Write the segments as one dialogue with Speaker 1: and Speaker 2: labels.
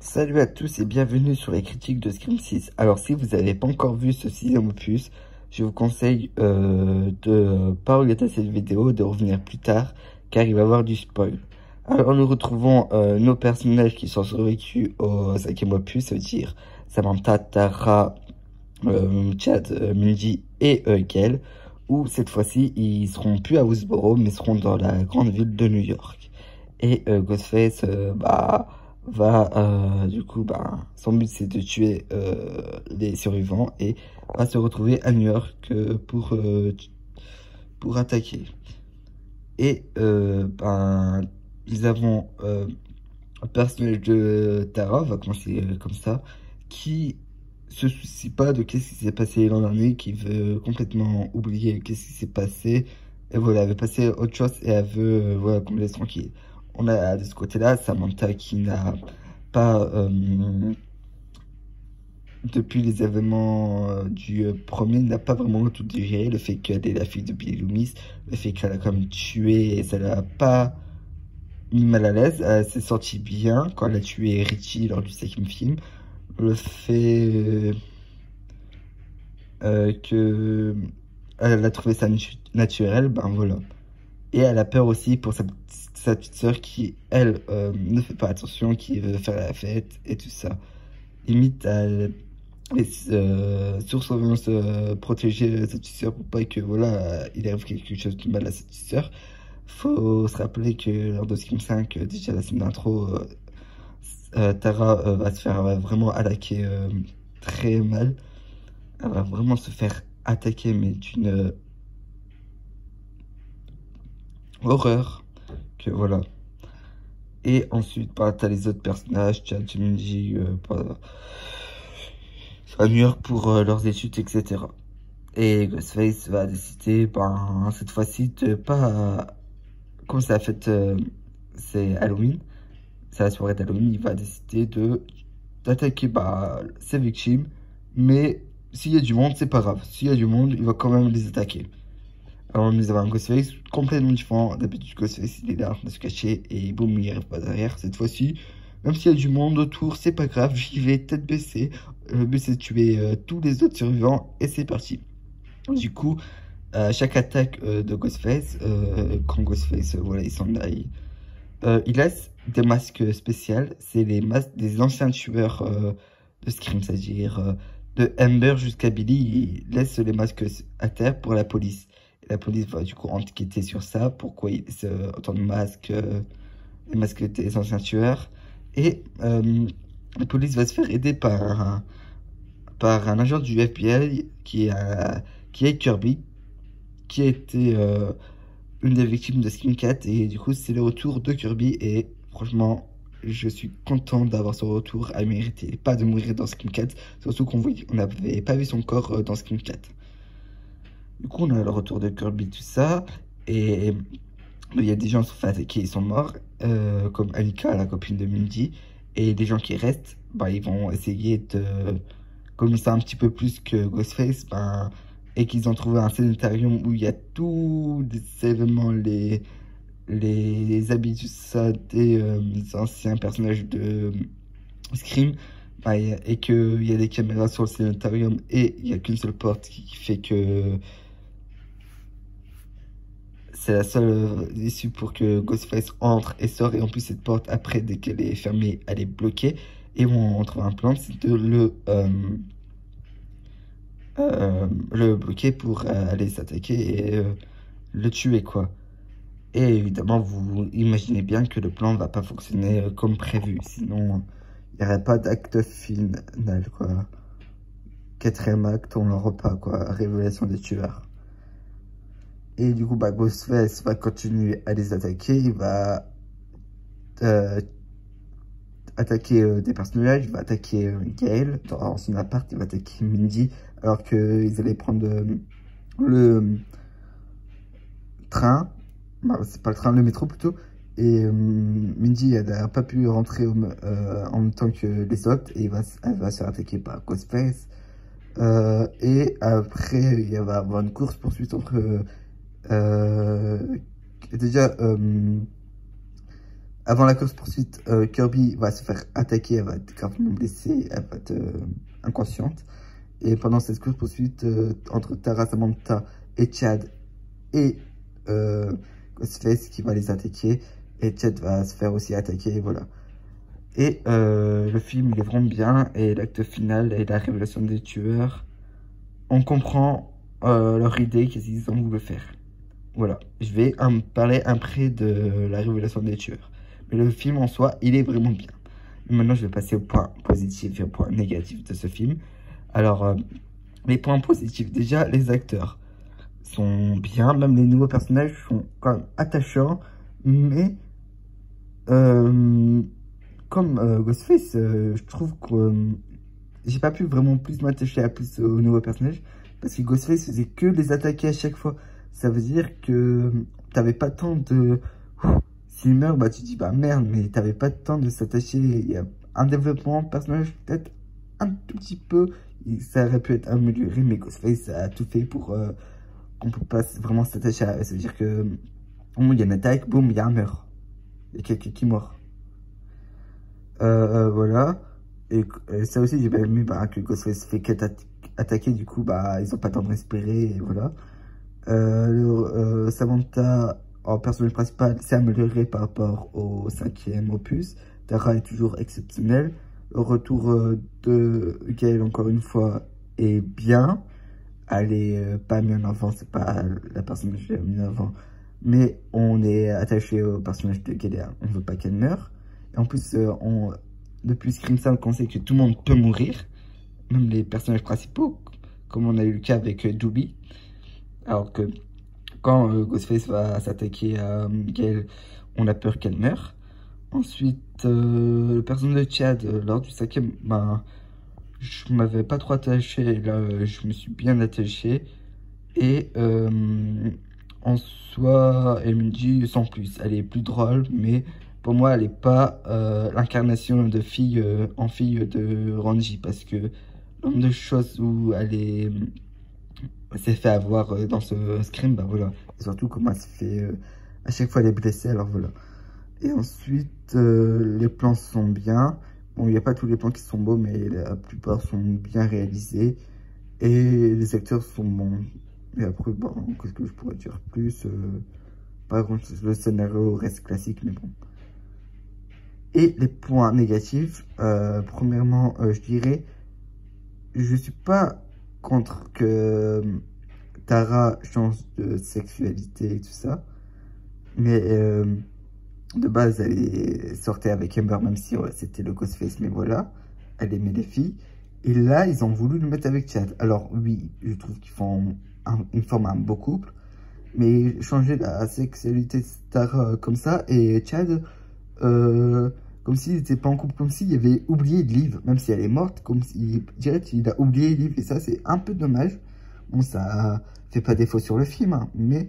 Speaker 1: Salut à tous et bienvenue sur les critiques de Scream 6. Alors si vous n'avez pas encore vu ce sixième opus, je vous conseille de pas regarder cette vidéo, de revenir plus tard, car il va y avoir du spoil. Alors nous retrouvons nos personnages qui sont survécus au cinquième opus, ça veut dire Samantha, Tara, Chad, Mindy et Gail, où cette fois-ci ils seront plus à Woodsboro mais seront dans la grande ville de New York. Et Ghostface son but c'est de tuer les survivants et va se retrouver à New York pour attaquer. Et nous avons un personnage de Tara, on va commencer comme ça, qui se soucie pas de qu'est-ce qui s'est passé l'an dernier, qui veut complètement oublier qu'est-ce qui s'est passé, et voilà, elle veut passer à autre chose et elle veut voilà, qu'on me laisse tranquille. On a de ce côté-là Samantha qui n'a pas, depuis les événements du premier, n'a pas vraiment tout digéré. Le fait qu'elle est la fille de Billy Loomis, le fait qu'elle a quand même tué, et ça l'a pas mis mal à l'aise. Elle s'est sentie bien quand elle a tué Richie lors du cinquième film. Le fait que elle a trouvé ça naturel, ben voilà. Et elle a peur aussi pour sa petite sœur qui, elle, ne fait pas attention, qui veut faire la fête et tout ça. Limite, elle est sur surveillance protéger sa petite sœur pour pas que, voilà, il arrive quelque chose de mal à sa petite sœur. Faut se rappeler que lors de Scream 5, déjà la semaine d'intro, Tara va se faire vraiment attaquer très mal. Elle va vraiment se faire attaquer, mais d'une horreur que voilà. Et ensuite, t'as les autres personnages, Chad, Mindy, à New York pour leurs études, etc. Et Ghostface va décider, cette fois-ci, de pas... Comme c'est la fête, c'est Halloween, c'est la soirée d'Halloween, il va décider d'attaquer ses victimes, mais s'il y a du monde, c'est pas grave. S'il y a du monde, il va quand même les attaquer. Alors nous avons un Ghostface complètement différent. D'habitude, Ghostface il est là en train de se cacher et boum, il n'y arrive pas derrière. Cette fois-ci, même s'il y a du monde autour, c'est pas grave, j'y vais tête baissée. Le but c'est de tuer tous les autres survivants et c'est parti. Du coup, chaque attaque de Ghostface, quand Ghostface voilà, il s'en aille, il laisse des masques spéciaux. C'est les masques des anciens tueurs de Scream, c'est-à-dire de Amber jusqu'à Billy. Il laisse les masques à terre pour la police. Et la police va du coup enquêter sur ça, pourquoi il laisse autant de masques, les masques des anciens tueurs. Et la police va se faire aider par un agent du FBI qui est Kirby, qui a été une des victimes de Scream 4. Et du coup, c'est le retour de Kirby. Et franchement, je suis content d'avoir son retour. Elle méritait pas de mourir dans Scream 4. Surtout qu'on n'avait pas vu son corps dans Scream 4. Du coup, on a le retour de Kirby, tout ça. Et il y a des gens qui sont fait attaquer, ils sont morts. Comme Alika, la copine de Mindy. Et les gens qui restent, ils vont essayer de... Comme ils savent un petit peu plus que Ghostface, et qu'ils ont trouvé un sanitarium où il y a tous les événements, les habits, tout ça, des anciens personnages de Scream, et qu'il y a des caméras sur le sanitarium et il n'y a qu'une seule porte qui fait que c'est la seule issue pour que Ghostface entre et sort. Et en plus, cette porte, après, dès qu'elle est fermée, elle est bloquée. Et on trouve un plan, c'est de le bloquer pour aller s'attaquer et le tuer, quoi. Et évidemment, vous imaginez bien que le plan ne va pas fonctionner comme prévu. Sinon, il n'y aurait pas d'acte final, quoi. Quatrième acte, on l'aura pas, quoi. Révélation des tueurs. Et du coup, Ghostface va continuer à les attaquer. Il va attaquer des personnages. Il va attaquer Gail dans son appart. Il va attaquer Mindy alors qu'ils allaient prendre le train. C'est pas le train, le métro plutôt. Et Mindy, elle n'a pas pu rentrer en même temps que les autres. Et elle va se faire attaquer par Ghostface. Et après, il va y avoir une course-poursuite entre... déjà, avant la course-poursuite, Kirby va se faire attaquer, elle va être gravement blessée, elle va être inconsciente. Et pendant cette course-poursuite, entre Tara, Samantha et Chad et Ghostface qui va les attaquer. Et Chad va se faire aussi attaquer, et voilà. Et le film, il est vraiment bien. Et l'acte final et la révélation des tueurs, on comprend leur idée, qu'est-ce qu'ils ont voulu faire. Voilà, je vais parler après de la révélation des tueurs. Mais le film en soi, il est vraiment bien. Maintenant, je vais passer au point positif et au point négatif de ce film. Alors, les points positifs, déjà, les acteurs sont bien. Même les nouveaux personnages sont quand même attachants. Mais, comme Ghostface, je trouve que j'ai pas pu vraiment plus m'attacher à plus aux nouveaux personnages. Parce que Ghostface faisait que les attaquer à chaque fois. Ça veut dire que t'avais pas le temps de... S'il meurt, bah tu te dis, bah merde, mais t'avais pas le temps de s'attacher. Il y a un développement de personnage peut-être un tout petit peu. Ça aurait pu être amélioré, mais Ghostface a tout fait pour qu'on peut pas vraiment s'attacher à eux. Ça veut dire que, il y a une attaque, boum, il y a un meurtre. Il y a quelqu'un qui meurt. Voilà. Et ça aussi, j'ai bien aimé bah, que Ghostface fait qu'attaquer, du coup, bah, ils ont pas le temps de respirer, et voilà. Samantha, en personnage principal, s'est améliorée par rapport au 5e opus. Tara est toujours exceptionnelle. Le retour de Gail, encore une fois, est bien. Elle est pas mise en avant, c'est pas la personne que j'ai mise en avant. Mais on est attaché au personnage de Gail, on veut pas qu'elle meure. Et en plus, depuis Scream 5, on sait que tout le monde peut mourir. Même les personnages principaux, comme on a eu le cas avec Doobie. Alors que quand Ghostface va s'attaquer à Gail, on a peur qu'elle meure. Ensuite, le personnage de Chad, lors du 5e, ben, je m'avais pas trop attaché. Là, je me suis bien attaché. Et en soi, Emily, sans plus, elle est plus drôle, mais pour moi, elle n'est pas l'incarnation de fille en fille de Ranji. Parce que l'une des choses où elle s'est fait avoir dans ce scream, bah voilà. Et surtout comment elle se fait à chaque fois elle est blessée, alors voilà. Et ensuite, les plans sont bien. Bon, il n'y a pas tous les plans qui sont beaux, mais la plupart sont bien réalisés. Et les acteurs sont bons. Et après, bon, qu'est-ce que je pourrais dire plus pas grand-chose. Le scénario reste classique, mais bon. Et les points négatifs, premièrement, je dirais, je suis pas contre que Tara change de sexualité et tout ça. Mais de base, elle sortait avec Amber, même si ouais, c'était le Ghostface, mais voilà. Elle aimait les filles. Et là, ils ont voulu le mettre avec Chad. Alors oui, je trouve ils forment un beau couple. Mais changer la sexualité de Tara comme ça, et Chad, comme s'il n'était pas en couple, comme s'il avait oublié Liv, même si elle est morte, comme s'il direct il a oublié Liv, et ça c'est un peu dommage. Bon, ça fait pas défaut sur le film, hein, mais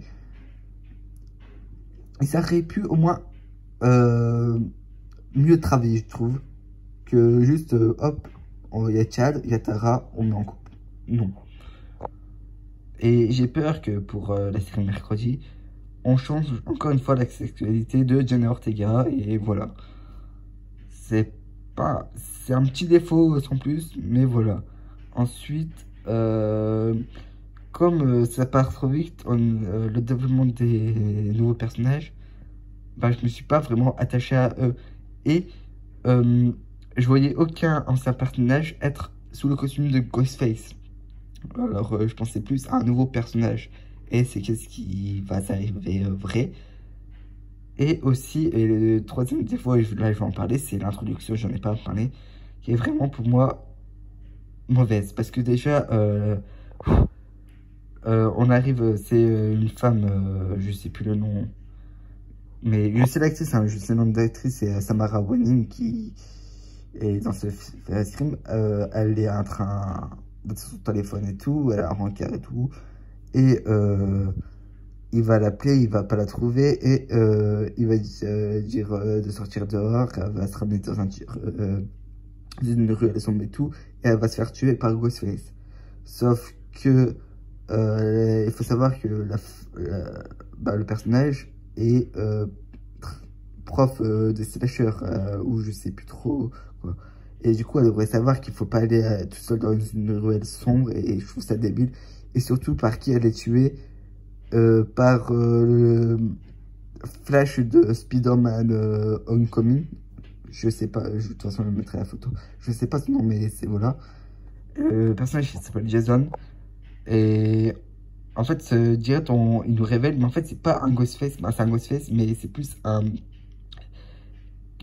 Speaker 1: ça aurait pu au moins mieux travailler, je trouve, que juste hop, il y a Chad, il y a Tara, on met en couple. Non. Et j'ai peur que pour la série mercredi, on change encore une fois la sexualité de Jenna Ortega, et voilà. C'est pas... C'est un petit défaut sans plus, mais voilà. Ensuite, comme ça part trop vite, le développement des nouveaux personnages, bah, je me suis pas vraiment attaché à eux. Et je voyais aucun ancien personnage être sous le costume de Ghostface. Alors, je pensais plus à un nouveau personnage. Et c'est qu'est-ce qui va s'arriver vrai. Et aussi, et le troisième défaut, et là je vais en parler, c'est l'introduction, j'en ai pas parlé, qui est vraiment pour moi mauvaise. Parce que déjà, on arrive, c'est une femme, je sais plus le nom, mais je sais l'actrice, hein, je sais le nom d'actrice, c'est Samara Weaving qui est dans ce film. Elle est en train de son téléphone et tout, elle a un rencard et tout, et il va l'appeler, il va pas la trouver, et il va dire de sortir dehors, elle va se ramener dans une rue, elle sombre et tout, et elle va se faire tuer par Ghostface. Sauf que il faut savoir que bah, le personnage est prof de slasher, ou je sais plus trop, quoi. Et du coup, elle devrait savoir qu'il faut pas aller tout seul dans une ruelle sombre, et je trouve ça débile. Et surtout, par qui elle est tuée, par le Flash de Spider-Man Homecoming. Je sais pas, de toute façon, je mettrai la photo. Je sais pas son nom, mais c'est voilà. Le personnage, il s'appelle Jason. Et en fait, direct, il nous révèle, mais en fait, c'est pas un Ghostface, bah, c'est un Ghostface, mais c'est plus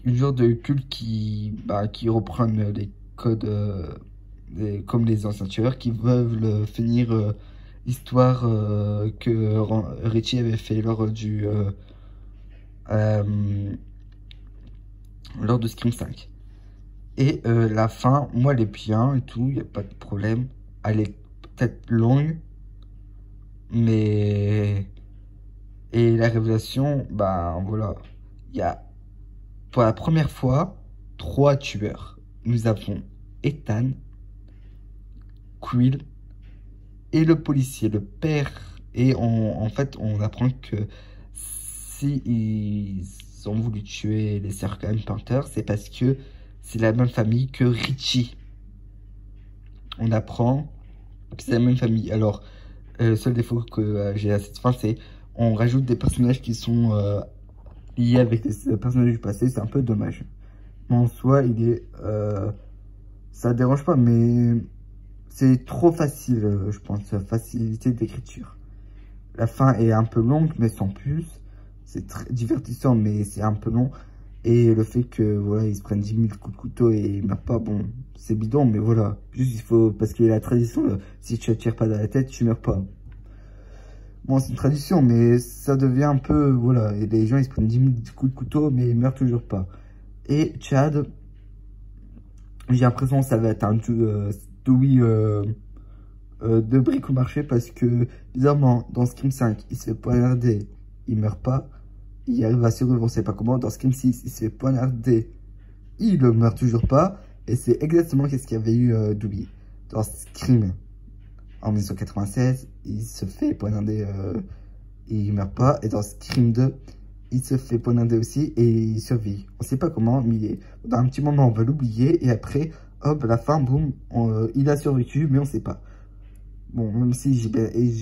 Speaker 1: une genre de culte qui reprend les codes comme les anciens tueurs, qui veulent finir l'histoire que Richie avait fait euh, lors de Scream 5. Et la fin, moi, elle est bien et tout, il n'y a pas de problème. Elle est peut-être longue, mais... Et la révélation, bah voilà, il y a pour la première fois 3 tueurs. Nous avons Ethan, Quill et le policier, le père. Et en fait, on apprend que si ils ont voulu tuer les sœurs Panther, c'est parce que c'est la même famille que Richie. On apprend que c'est la même famille. Alors, le seul défaut que j'ai à cette fin, c'est on rajoute des personnages qui sont liés avec les personnages du passé. C'est un peu dommage. Mais en soi, ça dérange pas, mais c'est trop facile, je pense, facilité d'écriture. La fin est un peu longue, mais sans plus. C'est très divertissant, mais c'est un peu long. Et le fait que, voilà, ils se prennent 10 000 coups de couteau et ils meurent pas, bon, c'est bidon, mais voilà. Juste, il faut, parce qu'il y a la tradition, si tu ne tires pas dans la tête, tu meurs pas. Bon, c'est une tradition, mais ça devient un peu, voilà. Et les gens, ils se prennent 10 000 coups de couteau, mais ils meurent toujours pas. Et Chad, j'ai l'impression que ça va être un Dewey de briques au marché parce que, bizarrement, dans Scream 5, il se fait poignarder, il meurt pas. Il arrive à survivre, on sait pas comment. Dans Scream 6, il se fait poignarder, il ne meurt toujours pas. Et c'est exactement ce qu'il y avait eu Dewey. Dans Scream, en 1996, il se fait poignarder, il meurt pas. Et dans Scream 2, il se fait poignarder aussi et il survit. On sait pas comment, mais dans un petit moment, on va l'oublier. Et après, hop, à la fin, boum, il a survécu, mais on sait pas. Bon, même si je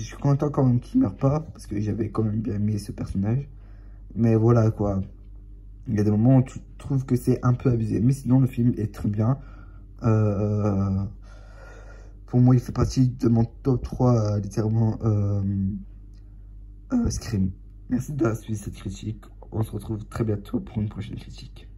Speaker 1: suis content quand même qu'il meurt pas, parce que j'avais quand même bien aimé ce personnage. Mais voilà, quoi. Il y a des moments où tu trouves que c'est un peu abusé. Mais sinon, le film est très bien. Pour moi, il fait partie de mon top 3, littéralement, Scream. Merci d'avoir suivi cette critique. On se retrouve très bientôt pour une prochaine critique.